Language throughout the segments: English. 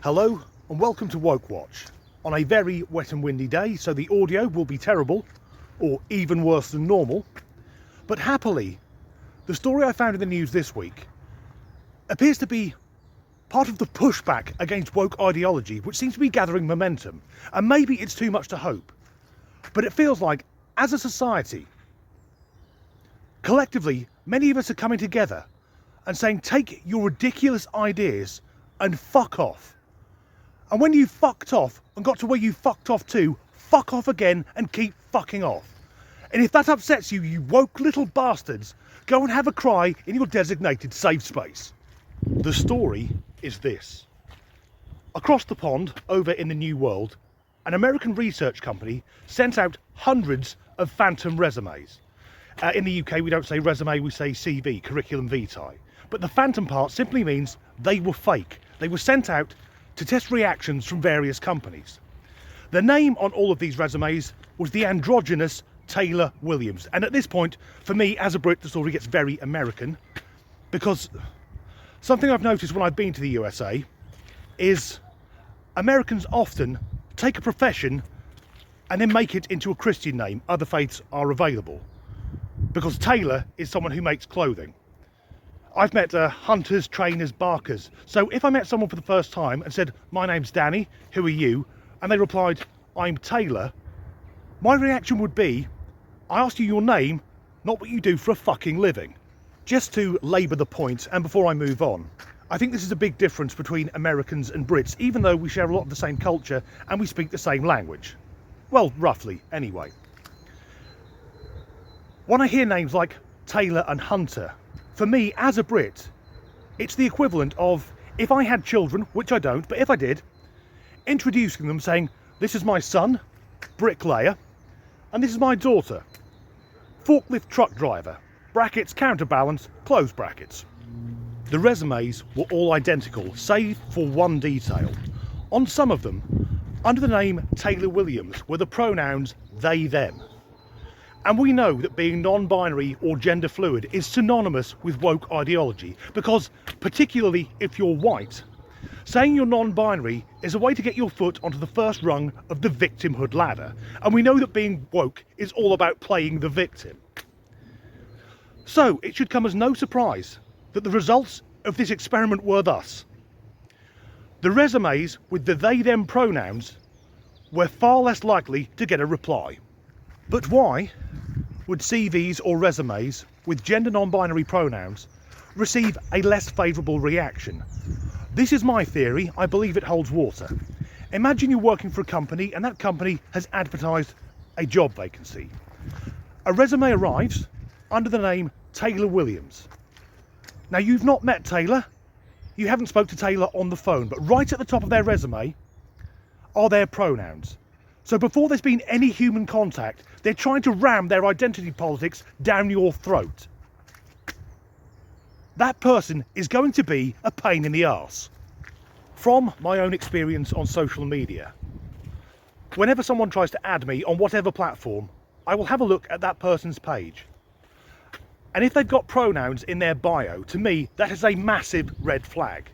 Hello and welcome to Woke Watch. On a very wet and windy day, so the audio will be terrible, or even worse than normal. But happily, the story I found in the news this week appears to be part of the pushback against woke ideology, which seems to be gathering momentum. And maybe it's too much to hope, but it feels like, as a society, collectively, many of us are coming together and saying, take your ridiculous ideas and fuck off. And when you fucked off and got to where you fucked off to, fuck off again and keep fucking off. And if that upsets you, you woke little bastards, go and have a cry in your designated safe space. The story is this. Across the pond, over in the New World, an American research company sent out hundreds of phantom resumes. In the UK, we don't say resume, we say CV, curriculum vitae. But the phantom part simply means they were fake. They were sent out to test reactions from various companies. The name on all of these resumes was the androgynous Taylor Williams. And at this point, for me, as a Brit, the story gets very American, because something I've noticed when I've been to the USA is Americans often take a profession and then make it into a Christian name. Other faiths are available, because Taylor is someone who makes clothing. I've met hunters, trainers, barkers. So if I met someone for the first time and said, my name's Danny, who are you? And they replied, I'm Taylor. My reaction would be, I asked you your name, not what you do for a fucking living. Just to labour the point, and before I move on, I think this is a big difference between Americans and Brits, even though we share a lot of the same culture and we speak the same language. Well, roughly, anyway. When I hear names like Taylor and Hunter, for me, as a Brit, it's the equivalent of, if I had children, which I don't, but if I did, introducing them saying, this is my son, bricklayer, and this is my daughter, forklift truck driver, brackets, counterbalance, close brackets. The resumes were all identical, save for one detail. On some of them, under the name Taylor Williams, were the pronouns they, them. And we know that being non-binary or gender fluid is synonymous with woke ideology, because particularly if you're white, saying you're non-binary is a way to get your foot onto the first rung of the victimhood ladder. And we know that being woke is all about playing the victim. So it should come as no surprise that the results of this experiment were thus. The resumes with the they, them pronouns were far less likely to get a reply. But why would CVs or resumes with gender non-binary pronouns receive a less favourable reaction? This is my theory. I believe it holds water. Imagine you're working for a company and that company has advertised a job vacancy. A resume arrives under the name Taylor Williams. Now, you've not met Taylor, you haven't spoke to Taylor on the phone, but right at the top of their resume are their pronouns. So before there's been any human contact, they're trying to ram their identity politics down your throat. That person is going to be a pain in the arse. From my own experience on social media, whenever someone tries to add me on whatever platform, I will have a look at that person's page. And if they've got pronouns in their bio, to me, that is a massive red flag.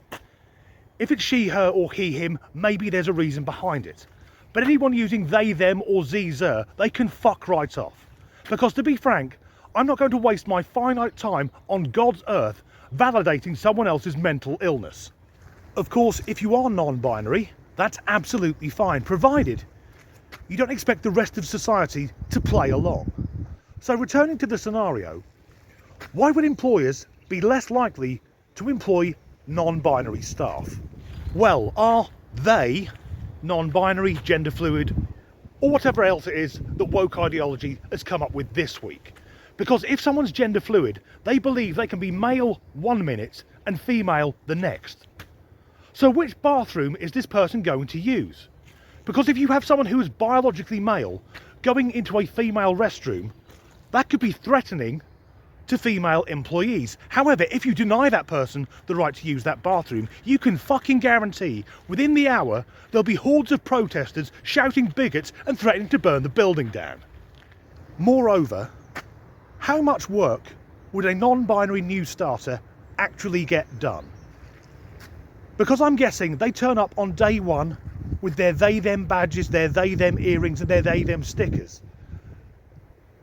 If it's she, her, or he, him, maybe there's a reason behind it. But anyone using they, them, or ze, zer, they can fuck right off. Because to be frank, I'm not going to waste my finite time on God's earth validating someone else's mental illness. Of course, if you are non-binary, that's absolutely fine, provided you don't expect the rest of society to play along. So returning to the scenario, why would employers be less likely to employ non-binary staff? Well, are they non-binary, gender fluid, or whatever else it is that woke ideology has come up with this week? Because if someone's gender fluid, they believe they can be male 1 minute and female the next. So which bathroom is this person going to use? Because if you have someone who is biologically male going into a female restroom, that could be threatening to female employees. However, if you deny that person the right to use that bathroom, you can fucking guarantee within the hour there'll be hordes of protesters shouting bigots and threatening to burn the building down. Moreover, how much work would a non-binary new starter actually get done? Because I'm guessing they turn up on day one with their they-them badges, their they-them earrings and their they-them stickers,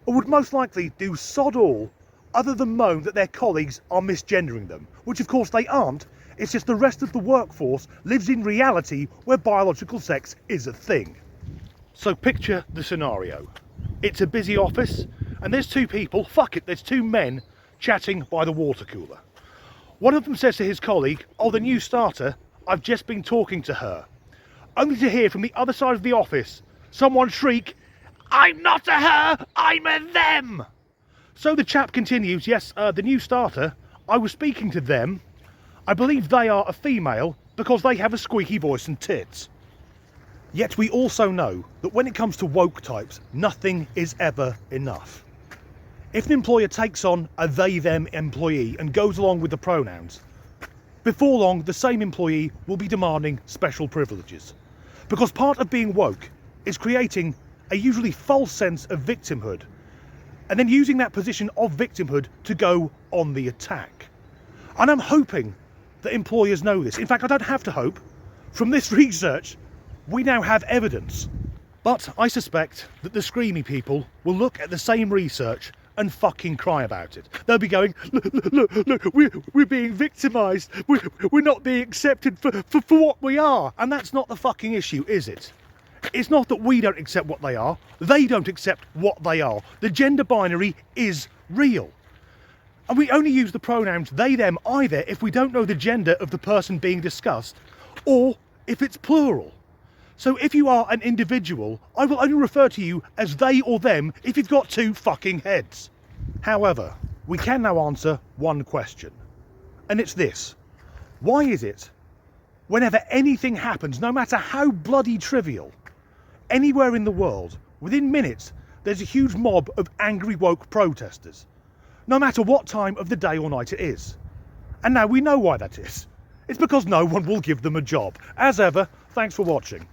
or would most likely do sod all other than moan that their colleagues are misgendering them, which of course they aren't. It's just the rest of the workforce lives in reality where biological sex is a thing. So picture the scenario. It's a busy office and there's two people, there's two men chatting by the water cooler. One of them says to his colleague, "Oh, the new starter, I've just been talking to her." Only to hear from the other side of the office someone shriek, "I'm not a her, I'm a them!" So the chap continues, "Yes, the new starter, I was speaking to them. I believe they are a female because they have a squeaky voice and tits." Yet we also know that when it comes to woke types, nothing is ever enough. If an employer takes on a they-them employee and goes along with the pronouns, before long the same employee will be demanding special privileges. Because part of being woke is creating a usually false sense of victimhood and then using that position of victimhood to go on the attack. And I'm hoping that employers know this. In fact, I don't have to hope. From this research, we now have evidence. But I suspect that the screamy people will look at the same research and fucking cry about it. They'll be going, look, we're being victimised. We're not being accepted for what we are. And that's not the fucking issue, is it? It's not that we don't accept what they are. They don't accept what they are. The gender binary is real. And we only use the pronouns they, them, either if we don't know the gender of the person being discussed or if it's plural. So if you are an individual, I will only refer to you as they or them if you've got two fucking heads. However, we can now answer one question. And it's this. Why is it, whenever anything happens, no matter how bloody trivial, anywhere in the world, within minutes, there's a huge mob of angry woke protesters, no matter what time of the day or night it is? And now we know why that is. It's because no one will give them a job. As ever, thanks for watching.